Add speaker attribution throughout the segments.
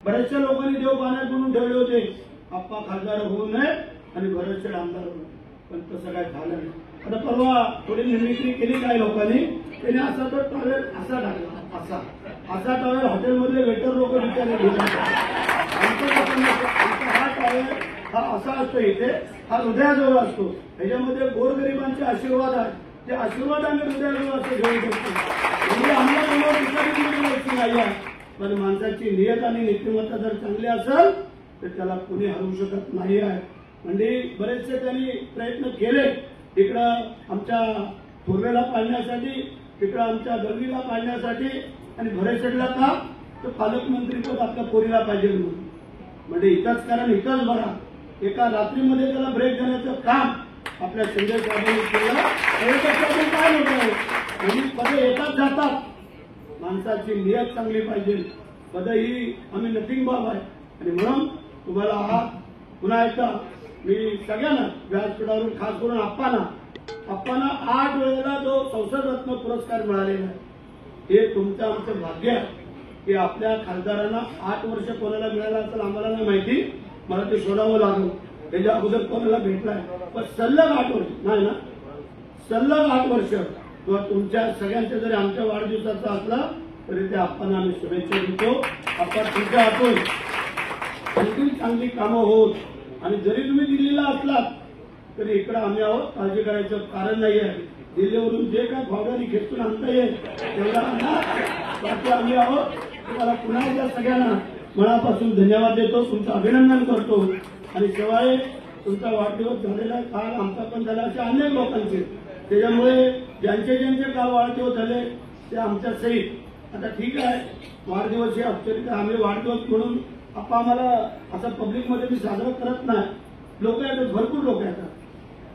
Speaker 1: बऱ्याचशा लोकांनी देव पाण्यात म्हणून ठेवले होते आप्पा खासदार होऊ नये आणि बरेचसे आमदार होऊ नये, पण तसं काय झालं नाही. आता परवा थोडी मिमिक्री केली काही लोकांनी, त्याने असा तर टॉवेल असा टाकला, असा टॉवेल हॉटेलमधले वेटर लोक विचारले घेतात. हा टॉवेल हा असा असतो, इथे हा हृदयाजवळ असतो, ह्याच्यामध्ये गोरगरिबांचे आशीर्वाद आहेत, ते आशीर्वाद आम्ही हृदयाजवळ असं घेऊ शकतो. म्हणजे आम्हाला कोणावर विचारायची नाही आहे, पण माणसाची नियत आणि नीतिमत्ता जर चांगली असेल तर त्याला कोणी हरवू शकत नाही आहे. म्हणजे बरेचसे त्यांनी प्रयत्न केले, इकडं आमच्या थोरवेला पाडण्यासाठी, इकडं आमच्या दळवीला पाडण्यासाठी, आणि भरेसडला का तर पालकमंत्रीपद आपल्या पोरीला पाहिजे म्हणून. म्हणजे इथंच कारण इथंच बघा, एका रात्रीमध्ये त्याला ब्रेक देण्याचं काम आपल्या संजय साहेबांनी केलं. काय होत आहे, म्हणजे पदे येतात जातात, माणसाची नियत चांगली पाहिजे. पद ही आम्ही नथिंग बाब आहे, आणि म्हणून तुम्हाला हा पुन्हा एकदा मी सगळ्यांना व्यासपीठावरून खास करून आप्पांना 8 वेळेला जो संसद रत्न पुरस्कार मिळालेला आहे, हे तुमचं आमचं भाग्य आहे की आपल्या खासदारांना 8 वर्ष कोणाला मिळाला असेल आम्हाला नाही माहिती, मला ते शोधावं लागलं, त्याच्या अगोदर कोणाला भेटलाय, पण सलग 8 वर्ष नाही ना, सलग 8 वर्ष किंवा तुमच्या सगळ्यांच्या जरी आमच्या वाढदिवसाचा असला तरी त्या आप्पांना आम्ही शुभेच्छा देतो. आपण तुमच्या हातून आणखी चांगली कामं होत, आणि जरी तुम्ही दिल्लीला असलात तरी इकडे आम्ही आहोत, काळजी करायचं कारण नाही आहे. दिल्लीवरून जे काय भावडानी खेचून आणता येईल तेवढा बाकी आम्ही आहोत. तुम्हाला पुन्हा एकदा सगळ्यांना मनापासून धन्यवाद देतो, तुमचं अभिनंदन करतो. आणि शिवाय तुमचा वाढदिवस झालेला काल आमचा पण झाला, असे अनेक लोकांचे, त्याच्यामुळे ज्यांचे काल वाढदिवस झाले ते आमच्या सहित. आता ठीक आहे, वाढदिवस हे ऍक्च्युअली आम्ही वाढदिवस म्हणून आम्हाला असं पब्लिकमध्ये मी साजरा करत नाही, लोक येतात, भरपूर लोक येतात,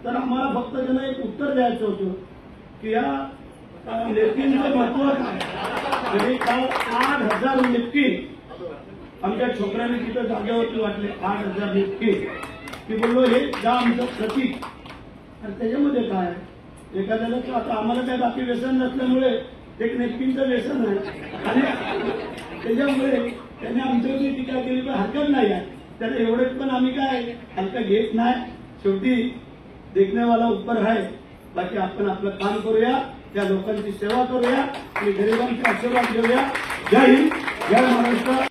Speaker 1: तर आम्हाला फक्त त्यांना एक उत्तर द्यायचं होतं की या नेपकिनचं महत्व काय. म्हणजे काल 8,000 नेपकिन आमच्या छोकऱ्यांनी तिथं जागेवरती वाटले, 8,000 नेपकिन, की बोललो हे जा आमचं प्रतीक. आणि त्याच्यामध्ये काय एखाद्याला आता आम्हाला काय बाकी व्यसन नसल्यामुळे एक नेपकिनचं व्यसन आहे, आणि त्याच्यामुळे त्यांनी आमच्यावरती टीका केली पण हरकत नाही आहे. त्याला एवढंच पण आम्ही काय हलका घेत नाही, शेवटी देखण्यावाला ऊपर आहे. बाकी आपण आपलं काम करूया, त्या लोकांची सेवा करूया आणि गरिबांचे आशीर्वाद घेऊया. जय हिंद, जय महाराष्ट्र.